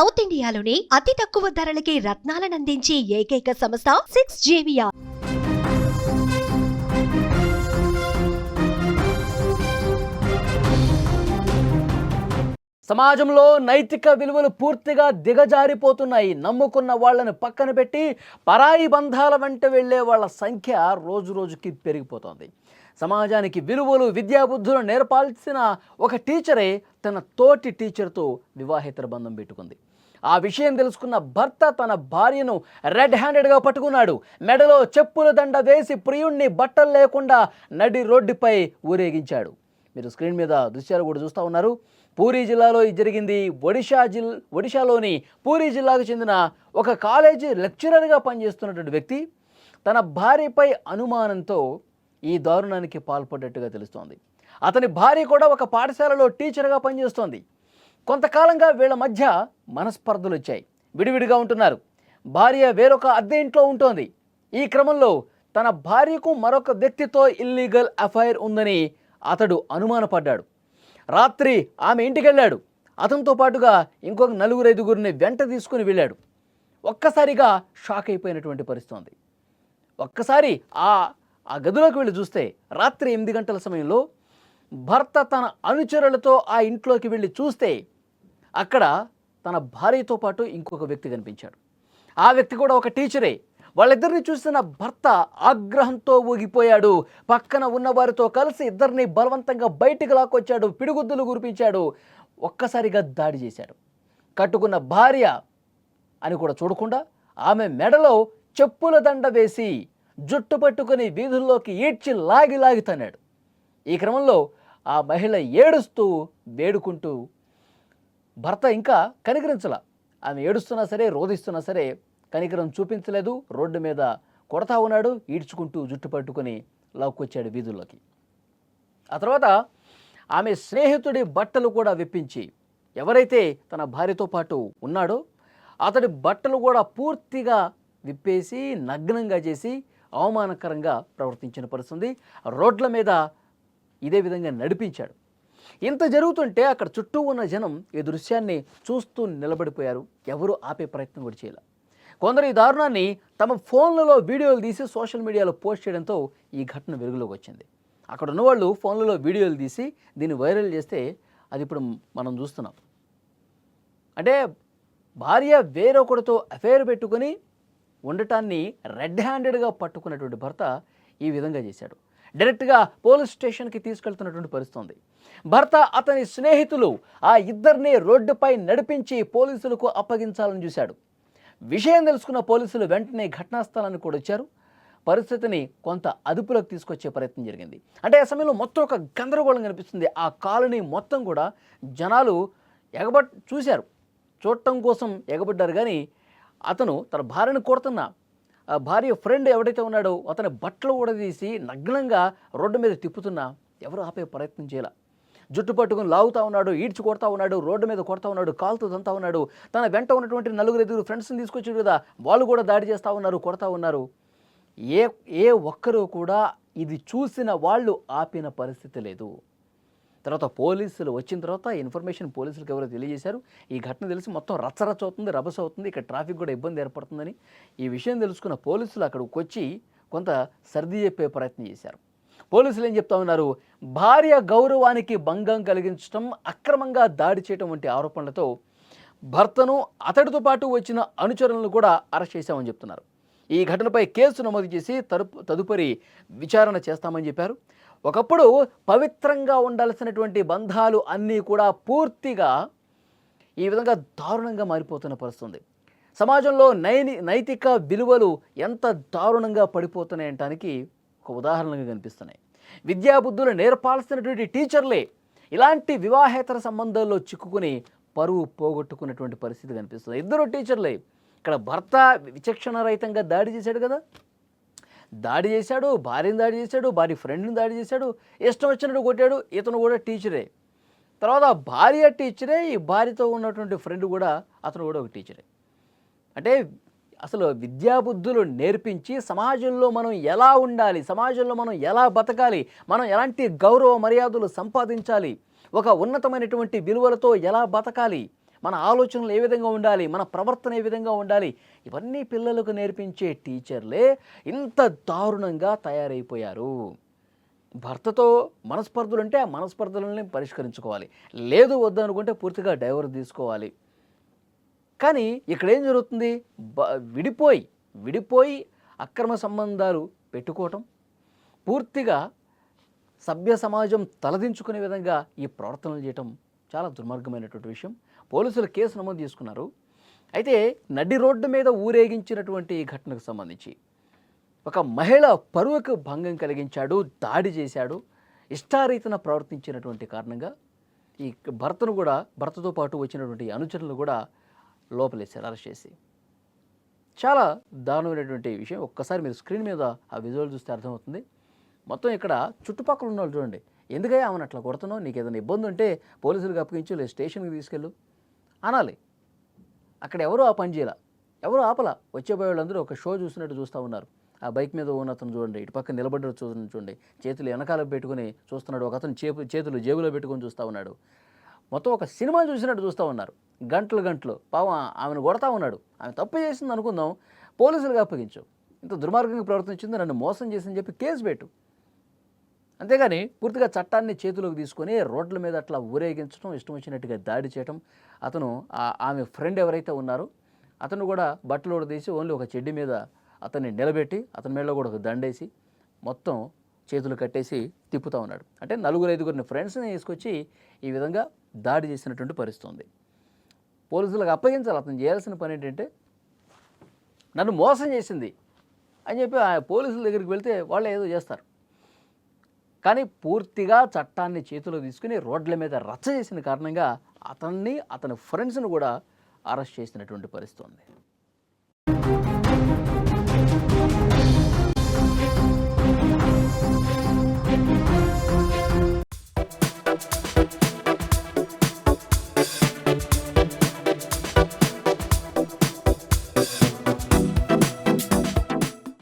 South ఇండియాలోని అతి తక్కువ ధరలకి రత్నాలనందించే ఏకైక సంస్థ 6JVR. సమాజంలో నైతిక విలువలు పూర్తిగా దిగజారిపోతున్నాయి. నమ్ముకున్న వాళ్ళని పక్కన పెట్టి పరాయి బంధాల వెంట వెళ్ళే వాళ్ళ సంఖ్య రోజు రోజుకి పెరిగిపోతోంది. సమాజానికి విలువలు విద్యాబుద్ధులు నేర్పాల్సిన ఒక టీచరే తన తోటి టీచర్తో వివాహేతర బంధం పెట్టుకుంది. ఆ విషయం తెలుసుకున్న భర్త తన భార్యను రెడ్ హ్యాండెడ్గా పట్టుకున్నాడు. మెడలో చెప్పుల దండ వేసి ప్రియుణ్ణి బట్టలు లేకుండా నడి రోడ్డుపై ఊరేగించాడు. మీరు స్క్రీన్ మీద దృశ్యాలు కూడా చూస్తూ ఉన్నారు. పూరీ జిల్లాలో ఇది జరిగింది. ఒడిశాలోని పూరీ జిల్లాకు చెందిన ఒక కాలేజీ లెక్చరర్గా పనిచేస్తున్నటువంటి వ్యక్తి తన భార్యపై అనుమానంతో ఈ దారుణానికి పాల్పడ్డట్టుగా తెలుస్తోంది. అతని భార్య కూడా ఒక పాఠశాలలో టీచర్గా పనిచేస్తోంది. కొంతకాలంగా వీళ్ళ మధ్య మనస్పర్ధలు వచ్చాయి. విడివిడిగా ఉంటున్నారు. భార్య వేరొక అద్దె ఇంట్లో ఉంటోంది. ఈ క్రమంలో తన భార్యకు మరొక వ్యక్తితో ఇల్లీగల్ అఫైర్ ఉందని అతడు అనుమానపడ్డాడు. రాత్రి ఆమె ఇంటికి వెళ్ళాడు. అతనితో పాటుగా ఇంకొక 4-5 వెంట తీసుకుని వెళ్ళాడు. ఒక్కసారిగా షాక్ అయిపోయినటువంటి పరిస్థితి. ఒక్కసారి ఆ గదిలోకి వెళ్ళి చూస్తే రాత్రి 8 గంటల సమయంలో భర్త తన అనుచరులతో ఆ ఇంట్లోకి వెళ్ళి చూస్తే అక్కడ తన భార్యతో పాటు ఇంకొక వ్యక్తి కనిపించాడు. ఆ వ్యక్తి కూడా ఒక టీచరే. వాళ్ళిద్దరిని చూసిన భర్త ఆగ్రహంతో ఊగిపోయాడు. పక్కన ఉన్న వారితో కలిసి ఇద్దరిని బలవంతంగా బయటికి లాక్కొచ్చాడు. పిడిగుద్దులు కురిపించాడు. ఒక్కసారిగా దాడి చేశాడు. కట్టుకున్న భార్య అని కూడా చూడకుండా ఆమె మెడలో చెప్పుల దండ వేసి జుట్టు పట్టుకుని వీధుల్లోకి ఈడ్చి లాగి తన్నాడు. ఈ క్రమంలో ఆ మహిళ ఏడుస్తూ వేడుకుంటూ భర్త ఇంకా కనికరించలా. ఆమె ఏడుస్తున్నా సరే రోధిస్తున్నా సరే కనికరం చూపించలేదు. రోడ్డు మీద కొడతా ఉన్నాడు. ఈడ్చుకుంటూ జుట్టు పట్టుకొని లాక్కొచ్చాడు వీధుల్లోకి. ఆ తర్వాత ఆమె స్నేహితుడి బట్టలు కూడా విప్పించి ఎవరైతే తన భార్యతో పాటు ఉన్నాడో అతడి బట్టలు కూడా పూర్తిగా విప్పేసి నగ్నంగా చేసి అవమానకరంగా ప్రవర్తించిన పరిస్థితి. రోడ్ల మీద ఇదే విధంగా నడిపించాడు. ఇంత జరుగుతుంటే అక్కడ చుట్టూ ఉన్న జనం ఈ దృశ్యాన్ని చూస్తూ నిలబడిపోయారు. ఎవరు ఆపే ప్రయత్నం కూడా చేయాలి. కొందరు ఈ దారుణాన్ని తమ ఫోన్లలో వీడియోలు తీసి సోషల్ మీడియాలో పోస్ట్ చేయడంతో ఈ ఘటన వెలుగులోకి వచ్చింది. అక్కడ ఉన్నవాళ్ళు ఫోన్లలో వీడియోలు తీసి దీన్ని వైరల్ చేస్తే అది ఇప్పుడు మనం చూస్తున్నాం. అంటే భార్య వేరొకరితో అఫైర్ పెట్టుకొని ఉండటాన్ని రెడ్ హ్యాండెడ్గా పట్టుకున్నటువంటి భర్త ఈ విధంగా చేశాడు. డైరెక్ట్గా పోలీస్ స్టేషన్కి తీసుకెళ్తున్నటువంటి పరిస్థితి. భర్త అతని స్నేహితులు ఆ ఇద్దరిని రోడ్డుపై నడిపించి పోలీసులకు అప్పగించాలని చూశాడు. విషయం తెలుసుకున్న పోలీసులు వెంటనే ఘటనా స్థలానికి కూడా వచ్చారు. పరిస్థితిని కొంత అదుపులోకి తీసుకొచ్చే ప్రయత్నం జరిగింది. అంటే ఆ సమయంలో మొత్తం ఒక గందరగోళం కనిపిస్తుంది. ఆ కాలనీ మొత్తం కూడా జనాలు చూశారు. చూడటం కోసం ఎగబడ్డారు. కానీ అతను తన భార్యను కొడుతున్న ఆ భార్య ఫ్రెండ్ ఎవడైతే ఉన్నాడో అతని బట్టలు కూడా తీసి నగ్నంగా రోడ్డు మీద తిప్పుతున్నా ఎవరు ఆపే ప్రయత్నం చేయాల. జుట్టు పట్టుకుని లాగుతూ ఉన్నాడు. ఈడ్చి కొడతా ఉన్నాడు. రోడ్డు మీద కొడతా ఉన్నాడు. కాలుతో తంతా ఉన్నాడు. తన వెంట ఉన్నటువంటి 4-5 ఫ్రెండ్స్ని తీసుకొచ్చాడు కదా, వాళ్ళు కూడా దాడి చేస్తూ ఉన్నారు, కొడతా ఉన్నారు. ఏ ఒక్కరూ కూడా ఇది చూసిన వాళ్ళు ఆపిన పరిస్థితి లేదు. తర్వాత పోలీసులు వచ్చిన తర్వాత ఇన్ఫర్మేషన్ పోలీసులకు ఎవరో తెలియజేశారు. ఈ ఘటన తెలిసి మొత్తం రచ్చరచ్చ అవుతుంది, రభస అవుతుంది. ఇక్కడ ట్రాఫిక్ కూడా ఇబ్బంది ఏర్పడుతుందని ఈ విషయం తెలుసుకున్న పోలీసులు అక్కడికి వచ్చి కొంత సర్ది చెప్పే ప్రయత్నం చేశారు. పోలీసులు ఏం చెప్తా ఉన్నారు, భార్య గౌరవానికి భంగం కలిగించడం, అక్రమంగా దాడి చేయడం వంటి ఆరోపణలతో భర్తను అతడితో పాటు వచ్చిన అనుచరులను కూడా అరెస్ట్ చేశామని చెప్తున్నారు. ఈ ఘటనపై కేసు నమోదు చేసి తదుపరి విచారణ చేస్తామని చెప్పారు. ఒకప్పుడు పవిత్రంగా ఉండాల్సినటువంటి బంధాలు అన్నీ కూడా పూర్తిగా ఈ విధంగా దారుణంగా మారిపోతున్న పరిస్థితి. సమాజంలో నైతిక విలువలు ఎంత దారుణంగా పడిపోతున్నాయంటానికి ఒక ఉదాహరణగా కనిపిస్తున్నాయి. విద్యాబుద్ధులు నేర్పాల్సినటువంటి టీచర్లే ఇలాంటి వివాహేతర సంబంధాల్లో చిక్కుకుని పరువు పోగొట్టుకున్నటువంటి పరిస్థితి కనిపిస్తుంది. ఇద్దరు టీచర్లే. ఇక్కడ భర్త విచక్షణ రహితంగా దాడి చేశాడు కదా, దాడి చేశాడు, భార్యను దాడి చేశాడు, భార్య ఫ్రెండ్ని దాడి చేశాడు, ఇష్టం వచ్చినట్టు కొట్టాడు. ఇతను కూడా టీచరే. తర్వాత భార్య టీచరే, ఈ భార్యతో ఉన్నటువంటి ఫ్రెండ్ కూడా అతను కూడా ఒక టీచరే. అంటే అసలు విద్యాబుద్ధులు నేర్పించి సమాజంలో మనం ఎలా ఉండాలి, సమాజంలో మనం ఎలా బతకాలి, మనం ఎలాంటి గౌరవ మర్యాదలు సంపాదించాలి, ఒక ఉన్నతమైనటువంటి విలువలతో ఎలా బతకాలి, మన ఆలోచనలు ఏ విధంగా ఉండాలి, మన ప్రవర్తన ఏ విధంగా ఉండాలి, ఇవన్నీ పిల్లలకు నేర్పించే టీచర్లే ఇంత దారుణంగా తయారైపోయారు. భర్తతో మనస్పర్ధలు ఉంటే ఆ మనస్పర్ధలని పరిష్కరించుకోవాలి, లేదు వద్దు అనుకుంటే పూర్తిగా డైవర్స్ తీసుకోవాలి. కానీ ఇక్కడ ఏం జరుగుతుంది, విడిపోయి అక్రమ సంబంధాలు పెట్టుకోవటం, పూర్తిగా సభ్య సమాజం తలదించుకునే విధంగా ఈ ప్రవర్తనలు చేయటం చాలా దుర్మార్గమైనటువంటి విషయం. పోలీసులు కేసు నమోదు చేసుకున్నారు. అయితే నడి రోడ్డు మీద ఊరేగించినటువంటి ఈ ఘటనకు సంబంధించి ఒక మహిళ పరువుకు భంగం కలిగించాడు, దాడి చేశాడు, ఇష్టారీతన ప్రవర్తించినటువంటి కారణంగా ఈ భర్తతో పాటు వచ్చినటువంటి అనుచరులు కూడా లోపలేశారు అరెస్ట్ చేసి. చాలా దారుణమైనటువంటి విషయం. ఒక్కసారి మీరు స్క్రీన్ మీద ఆ విజువల్ చూస్తే అర్థమవుతుంది. మొత్తం ఇక్కడ చుట్టుపక్కల ఉన్న వాళ్ళు చూడండి, ఎందుకయ్యా ఆమెను అట్లా కొడుతున్నావు, నీకు ఏదైనా ఇబ్బంది ఉంటే పోలీసులకు అప్పగించు, లేదు స్టేషన్కి తీసుకెళ్ళు అనాలి. అక్కడ ఎవరు ఆ పని చేయాల, ఎవరు ఆపలా. వచ్చేపోయే వాళ్ళందరూ ఒక షో చూసినట్టు చూస్తూ ఉన్నారు. ఆ బైక్ మీద ఉన్న అతను చూడండి, ఇటు పక్కన నిలబడ్డ చూడండి, చేతులు వెనకాల పెట్టుకుని చూస్తున్నాడు, ఒక అతను చేతులు జేబులో పెట్టుకొని చూస్తూ ఉన్నాడు. మొత్తం ఒక సినిమా చూసినట్టు చూస్తూ ఉన్నారు. గంటలు పాపం ఆమెను కొడతా ఉన్నాడు. ఆమె తప్పు చేసింది అనుకుందాం, పోలీసులకు అప్పగించు, ఇంత దుర్మార్గంగా ప్రవర్తించింది, నన్ను మోసం చేసిందని చెప్పి కేసు పెట్టు. అంతేగాని పూర్తిగా చట్టాన్ని చేతిలోకి తీసుకొని రోడ్ల మీద అట్లా ఊరేగించడం, ఇష్టం వచ్చినట్టుగా దాడి చేయడం. అతను ఆమె ఫ్రెండ్ ఎవరైతే ఉన్నారో అతను కూడా బట్టలు తీసి ఓన్లీ ఒక చెడ్డి మీద అతన్ని నిలబెట్టి అతని మేడలో కూడా ఒక దండేసి మొత్తం చేతులు కట్టేసి తిప్పుతూ ఉన్నాడు. అంటే 4-5 ఫ్రెండ్స్ని తీసుకొచ్చి ఈ విధంగా దాడి చేసినటువంటి పరిస్థితి ఉంది. పోలీసులకు అప్పగించాలి. అతను చేయాల్సిన పని ఏంటంటే నన్ను మోసం చేసింది అని చెప్పి ఆ పోలీసుల దగ్గరికి వెళ్తే వాళ్ళు ఏదో చేస్తారు. కానీ పూర్తిగా చట్టాన్ని చేతిలో తీసుకుని రోడ్ల మీద రచ్చ చేసిన కారణంగా అతన్ని, అతని ఫ్రెండ్స్ను కూడా అరెస్ట్ చేసినటువంటి పరిస్థితి ఉంది.